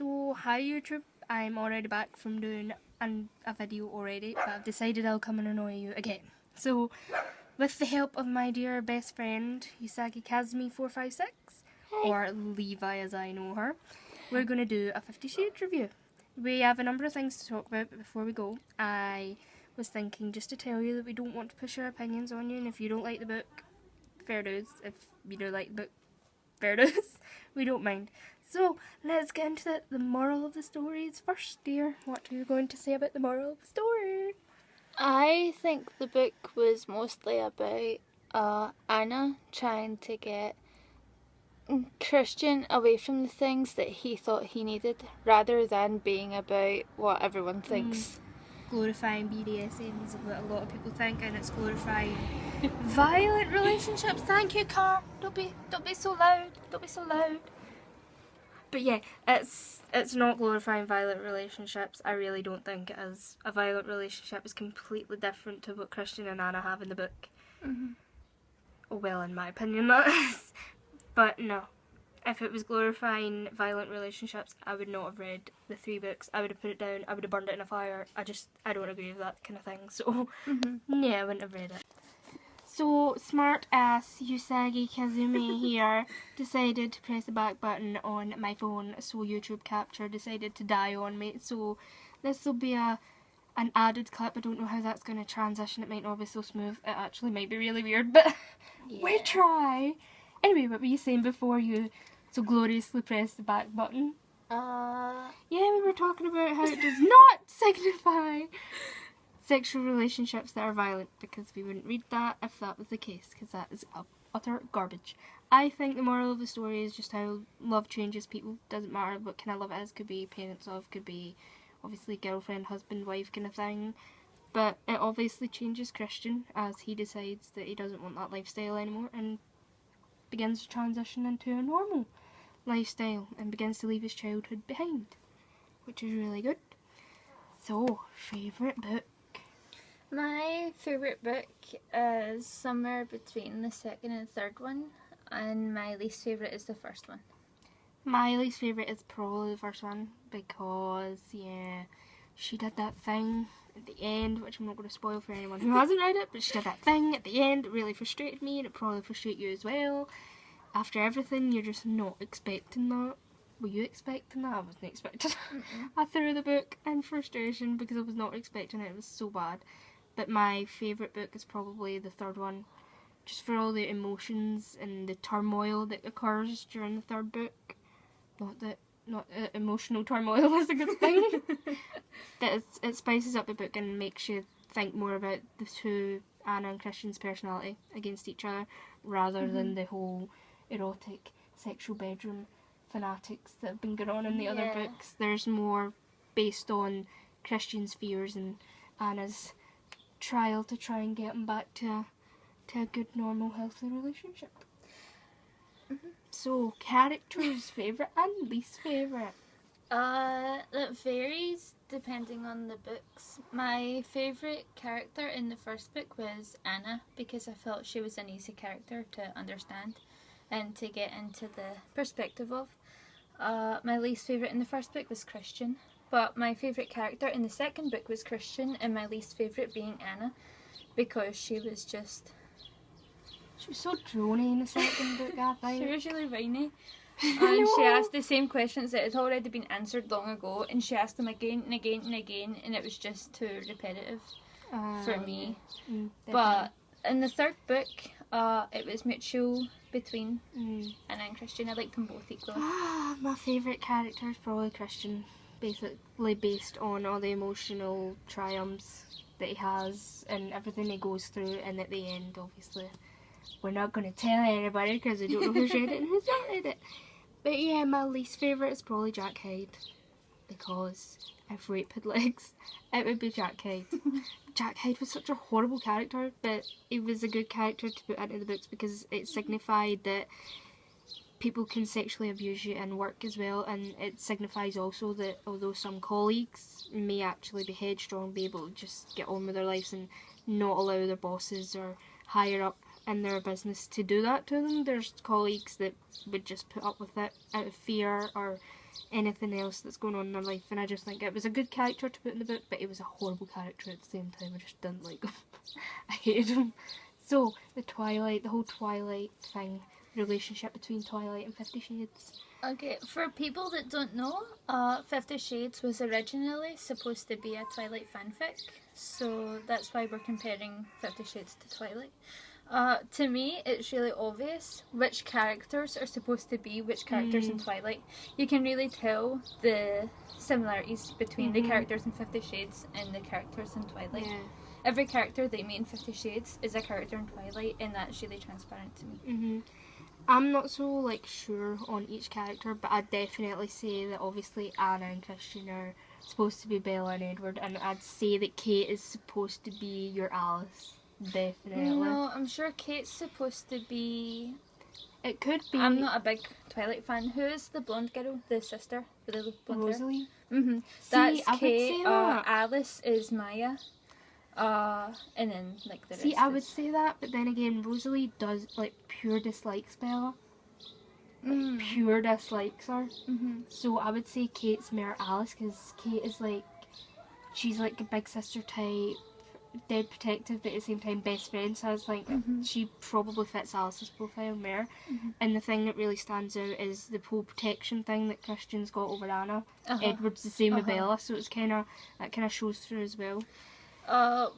So, hi YouTube, I'm already back from doing a video already, but I've decided I'll come and annoy you again. So, with the help of my dear best friend, Usagi Kazumi456, or Levi as I know her, we're going to do a 50 Shades review. We have a number of things to talk about, but before we go, I was thinking just to tell you that we don't want to push our opinions on you, and if you don't like the book, fair dues. If you do like the book, fair dues. We don't mind. So, let's get into it. The moral of the story is first, dear. What are you going to say about the moral of the story? I think the book was mostly about Anna trying to get Christian away from the things that he thought he needed, rather than being about what everyone thinks. Glorifying BDSM is what a lot of people think, and it's glorifying violent relationships. Thank you, Car. Don't be so loud. Don't be so loud. But yeah, it's not glorifying violent relationships. I really don't think it is. A violent relationship is completely different to what Christian and Anna have in the book. Mm-hmm. Well, in my opinion, that is. But no. If it was glorifying violent relationships, I would not have read the 3 books. I would have put it down. I would have burned it in a fire. I don't agree with that kind of thing. So, yeah, I wouldn't have read it. So, smart ass Usagi Kazumi here decided to press the back button on my phone, so YouTube Capture decided to die on me. So, this will be an added clip. I don't know how that's going to transition. It might not be so smooth. It actually might be really weird, but we try. Anyway, what were you saying before you so gloriously pressed the back button? Yeah, we were talking about how it does not signify sexual relationships that are violent, because we wouldn't read that if that was the case, because that is utter garbage. I think the moral of the story is just how love changes people. Doesn't matter what kind of love it is. Could be parents' love, could be obviously girlfriend, husband, wife kind of thing. But it obviously changes Christian as he decides that he doesn't want that lifestyle anymore and begins to transition into a normal lifestyle and begins to leave his childhood behind, which is really good. So, favourite book? My favourite book is somewhere between the second and third one, and my least favourite is the first one. My least favourite is probably the first one, because, yeah, she did that thing at the end, which I'm not going to spoil for anyone who hasn't read it, but she did that thing at the end. It really frustrated me, and it probably frustrated you as well. After everything, you're just not expecting that. Were you expecting that? I wasn't expecting it. I threw the book in frustration because I was not expecting it. It was so bad. But my favourite book is probably the third one, just for all the emotions and the turmoil that occurs during the third book. Not emotional turmoil is a good thing. That it spices up the book and makes you think more about the two, Anna and Christian's personality against each other, rather than the whole erotic sexual bedroom fanatics that have been going on in the other books. There's more based on Christian's fears and Anna's trial to try and get him back to a good, normal, healthy relationship. So, characters, favourite and least favourite? That varies depending on the books. My favourite character in the first book was Anna, because I felt she was an easy character to understand and to get into the perspective of. My least favourite in the first book was Christian, but my favourite character in the second book was Christian, and my least favourite being Anna, because she was so drony in the second book, I think. She was really whiny. And she asked the same questions that had already been answered long ago, and she asked them again and again and again, and it was just too repetitive for me. But in the third book, it was mutual between Anna and Christian. I liked them both equally. My favourite character is probably Christian, basically based on all the emotional triumphs that he has and everything he goes through, and at the end, obviously, we're not going to tell anybody because I don't know who's read it and who's not read it. But yeah, my least favourite is probably Jack Hyde, because if rape had legs, it would be Jack Hyde. Jack Hyde was such a horrible character, but he was a good character to put into the books because it signified that people can sexually abuse you in work as well, and it signifies also that although some colleagues may actually be headstrong, be able to just get on with their lives and not allow their bosses or higher up in their business to do that to them, there's colleagues that would just put up with it out of fear or anything else that's going on in their life, and I just think it was a good character to put in the book, but it was a horrible character at the same time. I just didn't like him. I hated him. So, the whole Twilight thing, relationship between Twilight and 50 Shades. Okay, for people that don't know, 50 Shades was originally supposed to be a Twilight fanfic, so that's why we're comparing 50 Shades to Twilight. To me, it's really obvious which characters are supposed to be which characters in Twilight. You can really tell the similarities between the characters in 50 Shades and the characters in Twilight. Yeah. Every character they meet in 50 Shades is a character in Twilight, and that's really transparent to me. I'm not so like sure on each character, but I'd definitely say that obviously Anna and Christian are supposed to be Bella and Edward, and I'd say that Kate is supposed to be your Alice. Definitely. No, I'm sure Kate's supposed to be... It could be. I'm not a big Twilight fan. Who is the blonde girl? The sister? With the blonde Rosalie. hair? That's Kate. Alice is Maya. And then like the rest. See, I would say that, but then again, Rosalie does like pure dislikes Bella. Like, pure dislikes her. So I would say Kate's more Alice, because Kate is like, she's like a big sister type, dead protective, but at the same time best friend. So I was like, she probably fits Alice's profile more. And the thing that really stands out is the whole protection thing that Christian's got over Anna. Edward's the same with Bella, so it's that kind of shows through as well.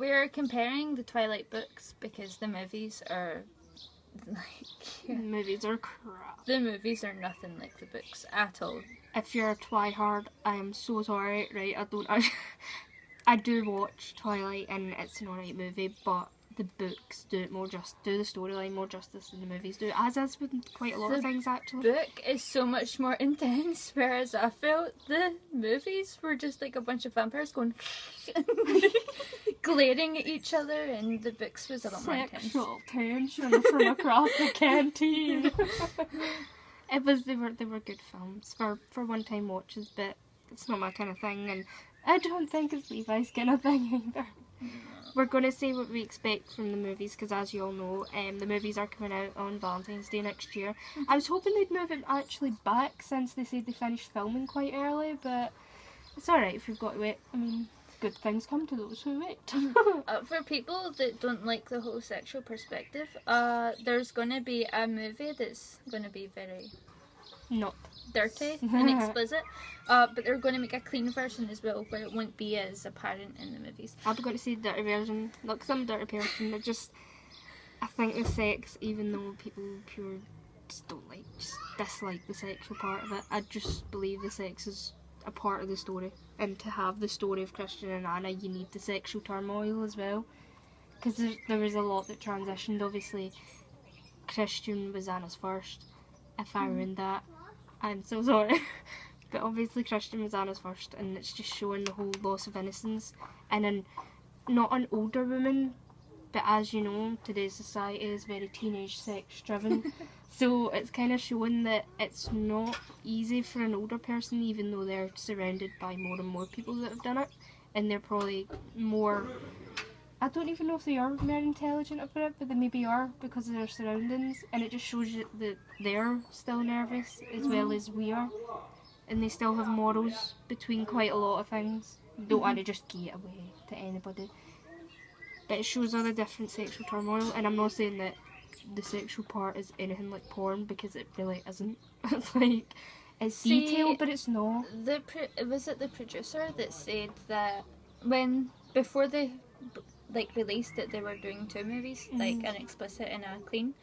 We're comparing the Twilight books because the movies are like... The movies are crap. The movies are nothing like the books at all. If you're a Twihard, I am so sorry, right? I do watch Twilight and it's an alright movie, but the books do the storyline more justice than the movies do, as is with quite a lot of things actually. The book is so much more intense, whereas I felt the movies were just like a bunch of vampires going glaring at each other, and the books was a lot more intense. Sexual tension from across the canteen. They were good films for one time watches, but it's not my kind of thing, and I don't think it's Levi's kind of thing either. We're going to say what we expect from the movies, because as you all know, the movies are coming out on Valentine's Day next year. I was hoping they'd move it actually back, since they said they finished filming quite early, but it's alright if you've got to wait. I mean, good things come to those who wait. For people that don't like the whole sexual perspective, there's going to be a movie that's going to be very... not dirty and explicit, but they're going to make a clean version as well, where it won't be as apparent in the movies. I'm going to see the dirty version, not because I'm a dirty person, but just, I think the sex, even though people just dislike the sexual part of it, I just believe the sex is a part of the story, and to have the story of Christian and Anna, you need the sexual turmoil as well, because there was a lot that transitioned. Obviously Christian was Anna's first. If I ruined that, I'm so sorry. But obviously Christian was Anna's first, and it's just showing the whole loss of innocence in not an older woman, but as you know, today's society is very teenage sex driven. So it's kind of showing that it's not easy for an older person, even though they're surrounded by more and more people that have done it, and they're probably more... I don't even know if they are more intelligent about it, but they maybe are because of their surroundings, and it just shows you that they're still nervous as well as we are, and they still have morals between quite a lot of things. Don't want to just give it away to anybody. But it shows all the different sexual turmoil, and I'm not saying that the sexual part is anything like porn, because it really isn't. It's like, it's detailed, but it's not. Was it the producer that said that before they released that they were doing two movies, like an explicit and a clean,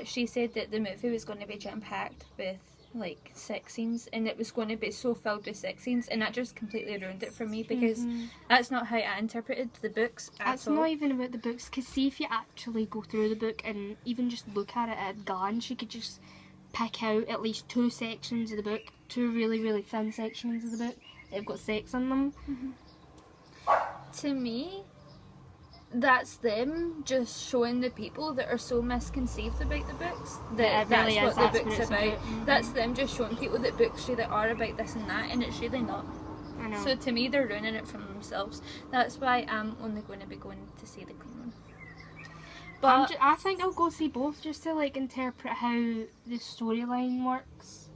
she said that the movie was going to be jam-packed with like sex scenes, and it was going to be so filled with sex scenes, and that just completely ruined it for me, because that's not how I interpreted the books at all. It's not even about the books, because see, if you actually go through the book and even just look at it at a glance, you could just pick out at least two sections of the book, two really, really thin sections of the book that have got sex in them. To me, that's them just showing the people that are so misconceived about the books that really that's what the what book's about. That's them just showing people that books really are about this and that, and it's really not. I know. So to me, they're ruining it for themselves. That's why I'm only going to be going to see the clean one. But I think I'll go see both, just to like interpret how the storyline works.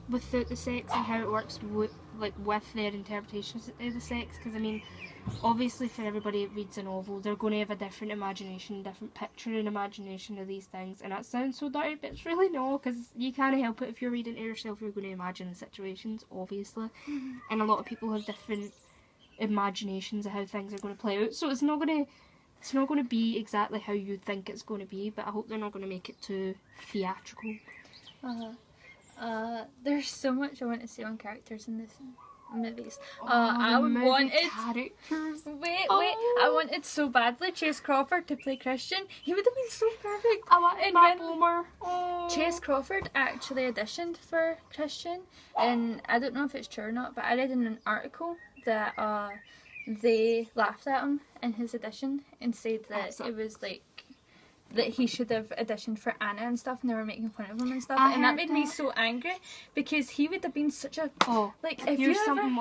without the sex and how it works with their interpretations of the sex, because I mean, obviously for everybody that reads a novel, they're going to have a different imagination, different picture and imagination of these things, and that sounds so dirty, but it's really not, because you can't help it. If you're reading it yourself, you're going to imagine the situations, obviously, and a lot of people have different imaginations of how things are going to play out, so it's not going to be exactly how you think it's going to be, but I hope they're not going to make it too theatrical. There's so much I want to say on characters in this movies. The I movie wanted characters. Wait, I wanted so badly Chase Crawford to play Christian. He would have been so perfect. I wanted And Matt when Bomer. Oh. Chase Crawford actually auditioned for Christian, and I don't know if it's true or not, but I read in an article that they laughed at him in his audition and said that it was like that he should have auditioned for Anna and stuff, and they were making fun of him and stuff, and that made me so angry, because he would have been such a Here's something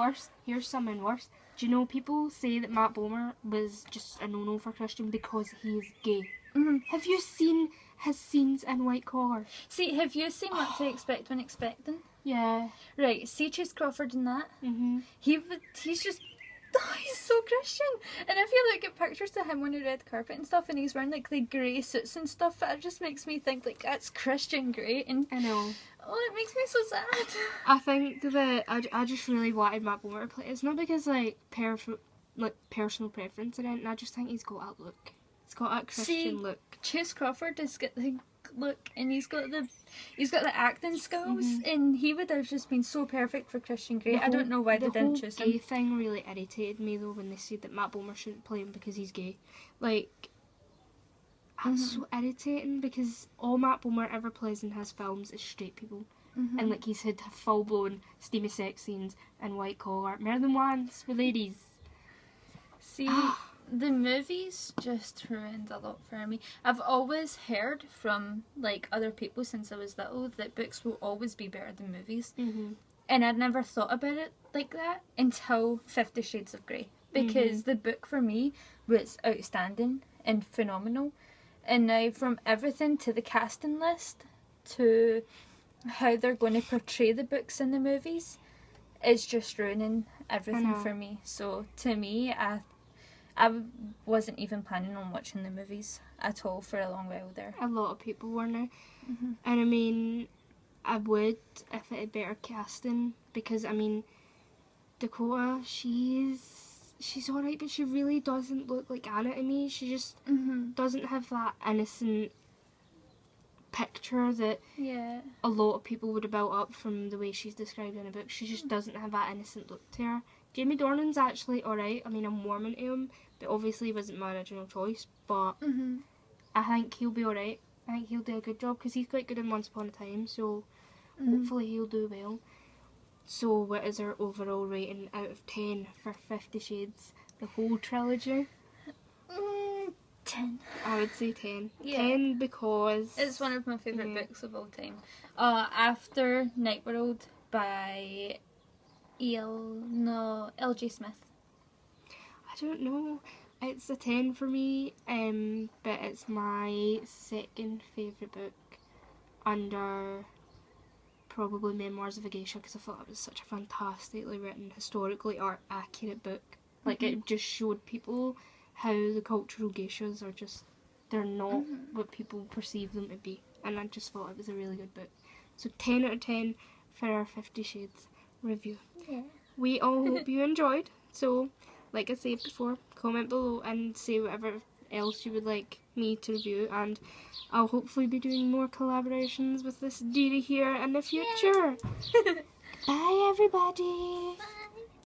worse. Do you know people say that Matt Bomer was just a no-no for Christian because he is gay? Mm-hmm. Have you seen his scenes in White Collar? See, have you seen What to Expect When Expecting? Yeah. Right, see Chase Crawford in that? Mhm. He's just... he's so Christian, and if you look at pictures of him on the red carpet and stuff, and he's wearing like the grey suits and stuff, it just makes me think like that's Christian grey, and I know. Oh, it makes me so sad. I think that I just really wanted Matt Bomer to play. It's not because personal preference or anything. I just think he's got that look. He's got that Christian look. Chase Crawford has got the look, and he's got the acting skills, and he would have just been so perfect for Christian Grey. I don't know why they didn't choose him. The gay thing really irritated me though when they said that Matt Bomer shouldn't play him because he's gay. Like, that's so irritating, because all Matt Bomer ever plays in his films is straight people. And like he's had full blown steamy sex scenes in White Collar more than once with ladies. See, the movies just ruined a lot for me. I've always heard from like other people since I was little that books will always be better than movies. And I'd never thought about it like that until 50 Shades of Grey, because the book for me was outstanding and phenomenal. And now from everything to the casting list to how they're going to portray the books in the movies, it's just ruining everything for me. So to me, I wasn't even planning on watching the movies at all for a long while there. A lot of people were now. And I mean, I would if it had better casting, because I mean, Dakota, she's alright, but she really doesn't look like Anna to me. She just doesn't have that innocent picture that a lot of people would have built up from the way she's described in the book. She just doesn't have that innocent look to her. Jamie Dornan's actually alright. I mean, I'm warming to him, but obviously he wasn't my original choice, but I think he'll be alright. I think he'll do a good job, because he's quite good in Once Upon a Time, so hopefully he'll do well. So what is our overall rating out of 10 for 50 Shades, the whole trilogy? 10. I would say 10. 10 because... it's one of my favourite books of all time. After Night World by L.J. Smith. I don't know. It's a 10 for me, but it's my second favourite book under probably Memoirs of a Geisha, because I thought it was such a fantastically written, historically accurate book. Like, it just showed people how the cultural geishas are just, they're not what people perceive them to be, and I just thought it was a really good book. So 10 out of 10 for our 50 Shades review. We all hope you enjoyed, so like I said before, comment below and say whatever else you would like me to review, and I'll hopefully be doing more collaborations with this dearie here in the future. Bye everybody! Bye.